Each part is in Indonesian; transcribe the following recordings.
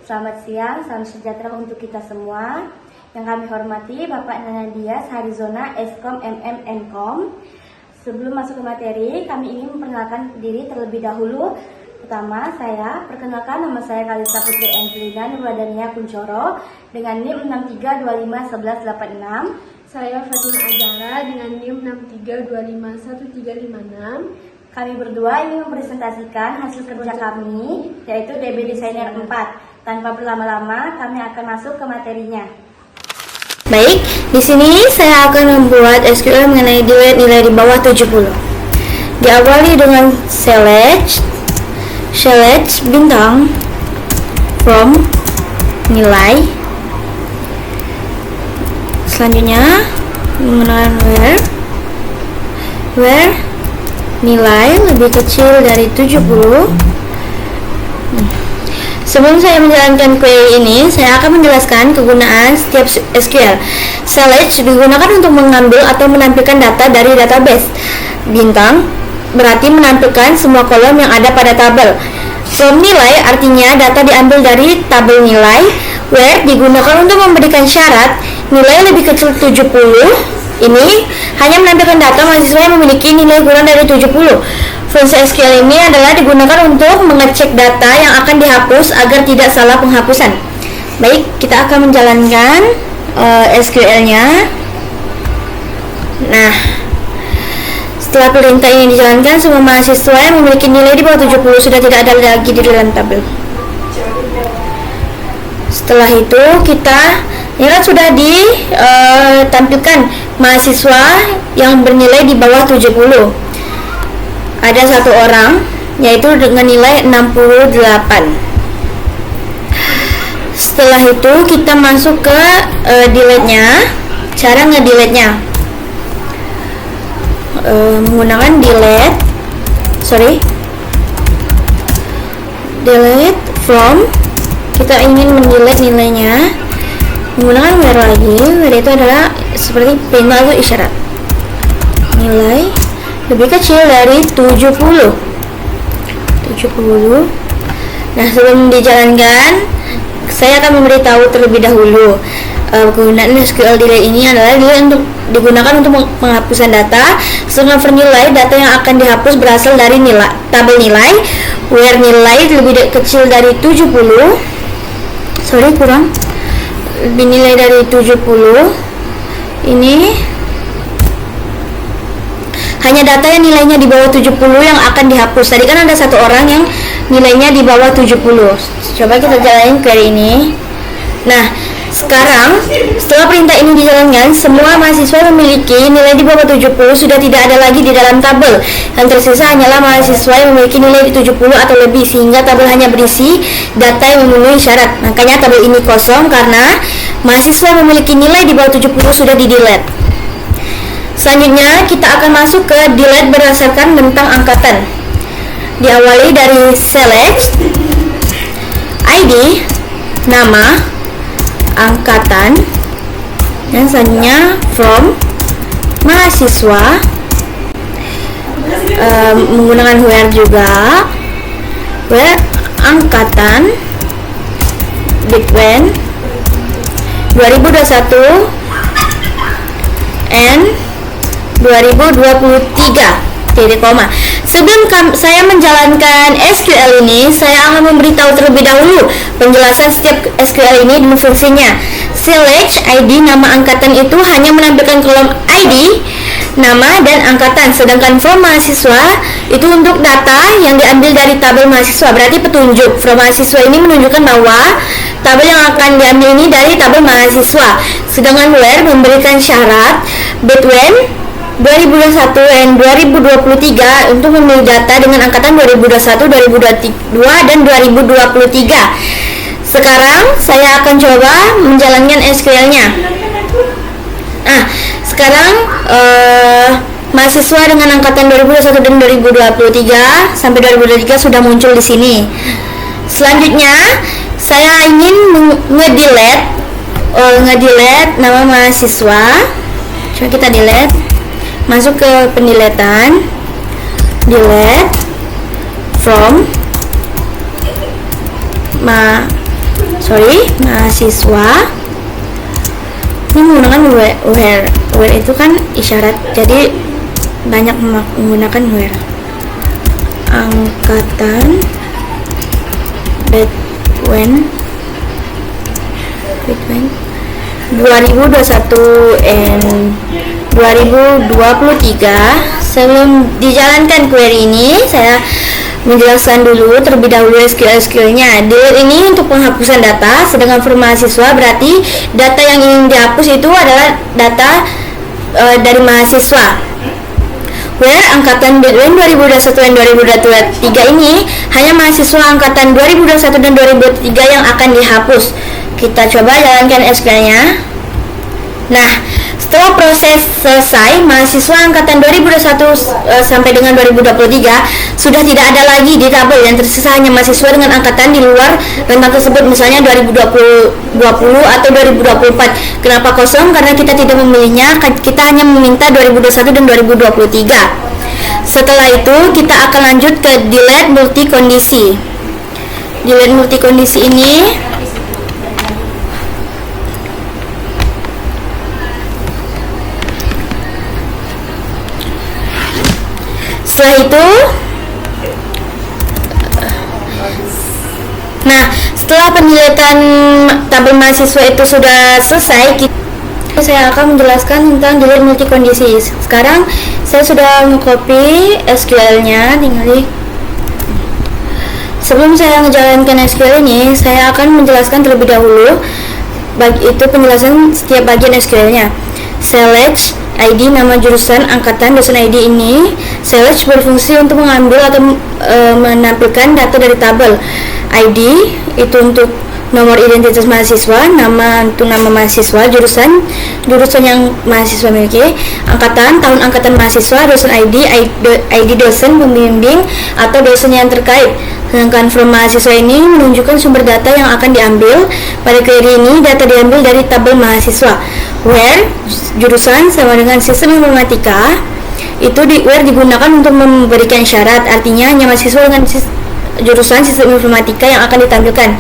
Selamat siang, salam sejahtera untuk kita semua. Yang kami hormati Bapak Nana Dias Harizona, Eskom MM&Com. Sebelum masuk ke materi, kami ingin memperkenalkan diri terlebih dahulu. Pertama, saya perkenalkan, nama saya Kalista Putri Entlina Nurwadania Kuncoro dengan NIM 63251186. Saya Fatima Ajara dengan NIM 63251356. Kami berdua ingin mempresentasikan hasil kerja kami, yaitu DB Designer 4. Tanpa berlama-lama, kami akan masuk ke materinya. Baik, di sini saya akan membuat SQL mengenai delete nilai di bawah 70. Diawali dengan select bintang from nilai. Selanjutnya menggunakan where nilai lebih kecil dari 70. Sebelum saya menjalankan query ini, saya akan menjelaskan kegunaan setiap SQL. Select digunakan untuk mengambil atau menampilkan data dari database. Bintang berarti menampilkan semua kolom yang ada pada tabel. From nilai artinya data diambil dari tabel nilai. Where digunakan untuk memberikan syarat nilai lebih kecil 70. Ini hanya menampilkan data mahasiswa yang memiliki nilai kurang dari 70. Fungsi SQL ini adalah digunakan untuk mengecek data yang akan dihapus agar tidak salah penghapusan. Baik, kita akan menjalankan SQL-nya. Nah, setelah perintah ini dijalankan, semua mahasiswa yang memiliki nilai di bawah 70 sudah tidak ada lagi di dalam tabel. Setelah itu ini kan sudah ditampilkan mahasiswa yang bernilai di bawah 70. Ada satu orang, yaitu dengan nilai 68. Setelah itu kita masuk ke delete-nya. Cara ngedelete-nya menggunakan delete from. Kita ingin mendelete nilainya menggunakan where lagi. Where itu adalah seperti perintah atau isyarat. Nilai lebih kecil dari 70. Nah, sebelum dijalankan, saya akan memberitahu terlebih dahulu kegunaan SQL delete ini adalah untuk digunakan untuk penghapusan data. Sedangkan for nilai, data yang akan dihapus berasal dari tabel nilai. Where nilai lebih kecil dari 70, lebih nilai dari 70, ini hanya data yang nilainya di bawah 70 yang akan dihapus. Tadi kan ada satu orang yang nilainya di bawah 70. Coba kita jalanin query ini. Nah, sekarang setelah perintah ini dijalankan, semua mahasiswa memiliki nilai di bawah 70 sudah tidak ada lagi di dalam tabel. Yang tersisa hanyalah mahasiswa yang memiliki nilai di 70 atau lebih, sehingga tabel hanya berisi data yang memenuhi syarat. Makanya tabel ini kosong karena mahasiswa memiliki nilai di bawah 70 sudah di-delete. Selanjutnya kita akan masuk ke delete berdasarkan bentang angkatan. Diawali dari select ID, nama, angkatan, dan selanjutnya from mahasiswa, menggunakan where juga, where angkatan between 2021 and 2023, titik koma. Sebelum saya menjalankan SQL ini, saya akan memberitahu terlebih dahulu penjelasan setiap SQL ini dan fungsinya. Select ID, nama, angkatan itu hanya menampilkan kolom ID, nama, dan angkatan. Sedangkan from mahasiswa itu untuk data yang diambil dari tabel mahasiswa, berarti petunjuk. From mahasiswa ini menunjukkan bahwa tabel yang akan diambil ini dari tabel mahasiswa. Sedangkan where memberikan syarat between 2021 dan 2023 untuk memilih data dengan angkatan 2021, 2022, dan 2023. Sekarang saya akan coba menjalankan SQL-nya. Nah, sekarang mahasiswa dengan angkatan 2021 dan 2023 sampai 2023 sudah muncul di sini. Selanjutnya, saya ingin ngedelete nama mahasiswa. Coba kita delete. Masuk ke pendeletan, delete from mahasiswa. Ini menggunakan where itu kan isyarat, jadi banyak menggunakan where. Angkatan between 2021 and 2023. Sebelum dijalankan query ini, saya menjelaskan dulu terlebih dahulu SQL-nya. Delete ini untuk penghapusan data, sedangkan for mahasiswa berarti data yang ingin dihapus itu adalah data dari mahasiswa. Where angkatan between 2021 dan 2023 ini hanya mahasiswa angkatan 2021 dan 2023 yang akan dihapus. Kita coba jalankan SQL-nya. Nah, setelah proses selesai, mahasiswa angkatan 2021 sampai dengan 2023 sudah tidak ada lagi di tabel, yang tersisa hanya mahasiswa dengan angkatan di luar rentang tersebut, misalnya 2020 atau 2024. Kenapa kosong? Karena kita tidak memilihnya, kita hanya meminta 2021 dan 2023. Setelah itu kita akan lanjut ke delete multikondisi. Delete multikondisi ini setelah itu, setelah pendeletan tabel mahasiswa itu sudah selesai, saya akan menjelaskan tentang delete multikondisi. Sekarang saya sudah mengcopy SQL-nya, tinggal sebelum saya menjalankan SQL ini, saya akan menjelaskan terlebih dahulu itu penjelasan setiap bagian SQL-nya. Select ID, nama jurusan, angkatan, dosen ID ini. Select berfungsi untuk mengambil atau menampilkan data dari tabel. ID itu untuk nomor identitas mahasiswa, nama untuk nama mahasiswa, jurusan yang mahasiswa miliki, angkatan, tahun angkatan mahasiswa, dosen ID dosen pembimbing atau dosen yang terkait. Sedangkan from mahasiswa ini menunjukkan sumber data yang akan diambil. Pada query ini data diambil dari tabel mahasiswa. Where jurusan sama dengan sistem informatika, itu where digunakan untuk memberikan syarat, artinya hanya mahasiswa dengan jurusan sistem informatika yang akan ditampilkan.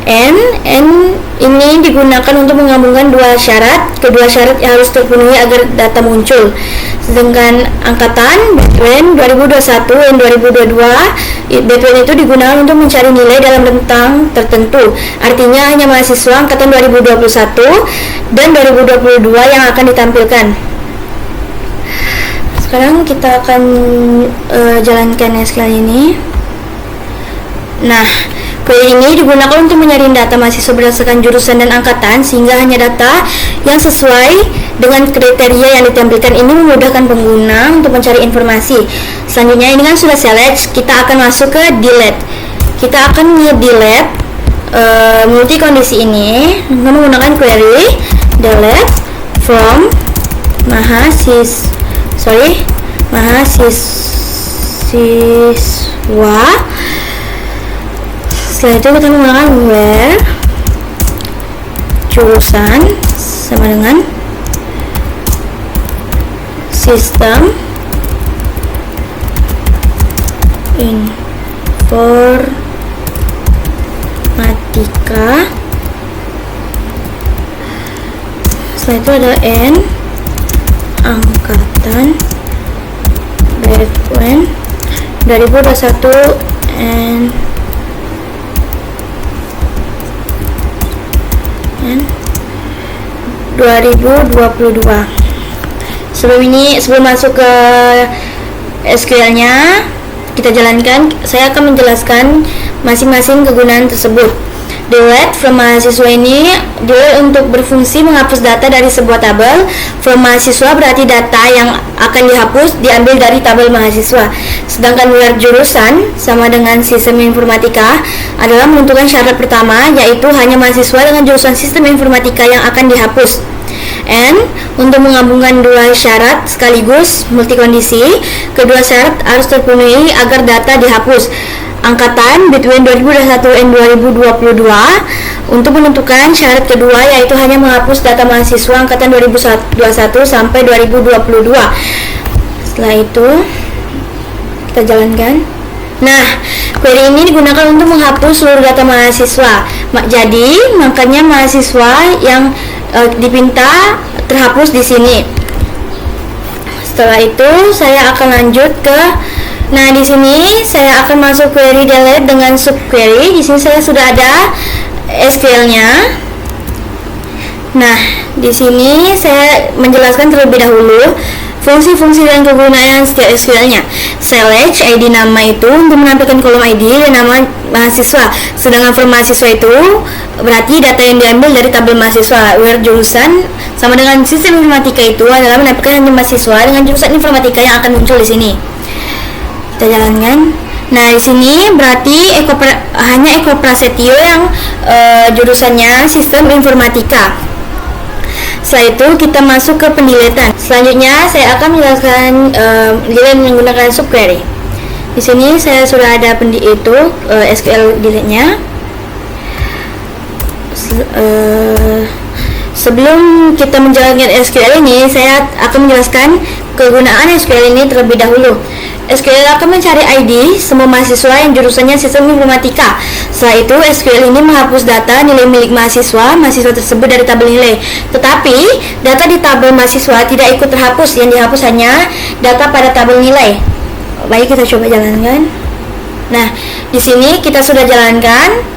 N ini digunakan untuk menggabungkan dua syarat, kedua syarat harus terpenuhi agar data muncul. Sedangkan angkatan between 2021 dan 2022, between itu digunakan untuk mencari nilai dalam rentang tertentu, artinya hanya mahasiswa angkatan 2021 dan 2022 yang akan ditampilkan. Sekarang kita akan jalankan SQL ini. Nah, query ini digunakan untuk menyaring data mahasiswa berdasarkan jurusan dan angkatan, sehingga hanya data yang sesuai dengan kriteria yang ditampilkan. Ini memudahkan pengguna untuk mencari informasi. Selanjutnya, ini kan sudah select, kita akan masuk ke delete. Kita akan delete multikondisi ini dengan menggunakan query delete from mahasiswa. Setelah itu kita menggunakan where jurusan sama dengan sistem informatika. Setelah itu ada N, angkatan between 2021 and 2022. Sebelum masuk ke SQL-nya, kita jalankan. Saya akan menjelaskan masing-masing kegunaan tersebut. Delete from mahasiswa ini untuk berfungsi menghapus data dari sebuah tabel. From mahasiswa berarti data yang akan dihapus diambil dari tabel mahasiswa. Sedangkan where jurusan sama dengan sistem informatika adalah menentukan syarat pertama, yaitu hanya mahasiswa dengan jurusan sistem informatika yang akan dihapus. And untuk menggabungkan dua syarat sekaligus multikondisi, kedua syarat harus terpenuhi agar data dihapus. Angkatan between 2021 dan 2022 untuk menentukan syarat kedua, yaitu hanya menghapus data mahasiswa angkatan 2021 sampai 2022. Setelah itu kita jalankan. Nah, query ini digunakan untuk menghapus seluruh data mahasiswa. Jadi, makanya mahasiswa yang dipinta terhapus di sini. Setelah itu, saya akan lanjut ke di sini saya akan masuk query delete dengan subquery. Di sini saya sudah ada SQL-nya. Nah, di sini saya menjelaskan terlebih dahulu fungsi-fungsi dan kegunaan setiap SQL-nya. Select ID nama itu untuk menampilkan kolom ID dan nama mahasiswa. Sedangkan for mahasiswa itu berarti data yang diambil dari tabel mahasiswa. Where jurusan sama dengan sistem informatika itu adalah menampilkan hanya mahasiswa dengan jurusan informatika yang akan muncul di sini. Kita jalankan. Nah, di sini berarti hanya Eko Prasetyo yang jurusannya sistem informatika. Setelah itu kita masuk ke pendeletan. Selanjutnya saya akan menjelaskan delete menggunakan subquery. Di sini saya sudah ada SQL delete-nya. Sebelum kita menjalankan SQL ini, saya akan menjelaskan kegunaan SQL ini terlebih dahulu. SQL akan mencari ID semua mahasiswa yang jurusannya sistem informatika. Setelah itu, SQL ini menghapus data nilai milik mahasiswa tersebut dari tabel nilai. Tetapi, data di tabel mahasiswa tidak ikut terhapus, yang dihapus hanya data pada tabel nilai. Baik, kita coba jalankan. Nah, di sini kita sudah jalankan.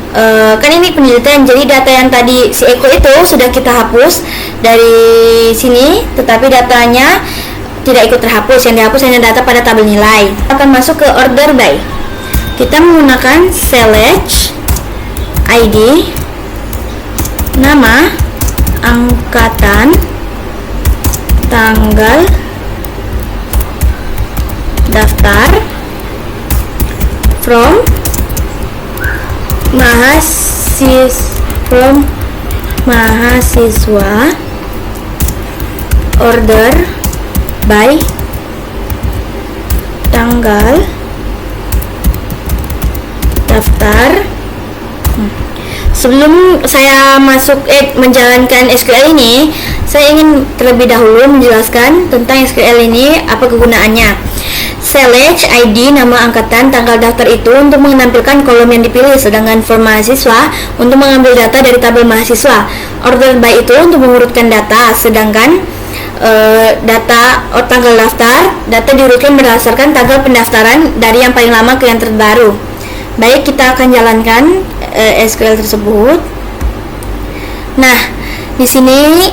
Kan ini penelitian, jadi data yang tadi si Eko itu sudah kita hapus dari sini, tetapi datanya tidak ikut terhapus, yang dihapus hanya data pada tabel nilai. Akan masuk ke order by. Kita menggunakan select ID, nama, angkatan, tanggal, daftar, from mahasiswa, order by tanggal, daftar. Sebelum saya menjalankan SQL ini, saya ingin terlebih dahulu menjelaskan tentang SQL ini, apa kegunaannya. Select ID, nama, angkatan, tanggal daftar itu untuk menampilkan kolom yang dipilih, sedangkan for mahasiswa untuk mengambil data dari tabel mahasiswa. Order by itu untuk mengurutkan data, sedangkan tanggal daftar, data diurutkan berdasarkan tanggal pendaftaran dari yang paling lama ke yang terbaru. Baik, kita akan jalankan SQL tersebut. Nah, di sini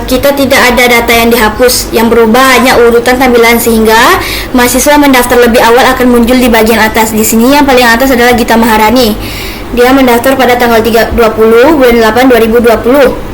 kita tidak ada data yang dihapus, yang berubah hanya urutan tampilan, sehingga mahasiswa mendaftar lebih awal akan muncul di bagian atas. Di sini yang paling atas adalah Gita Maharani. Dia mendaftar pada tanggal 20 bulan 8 2020.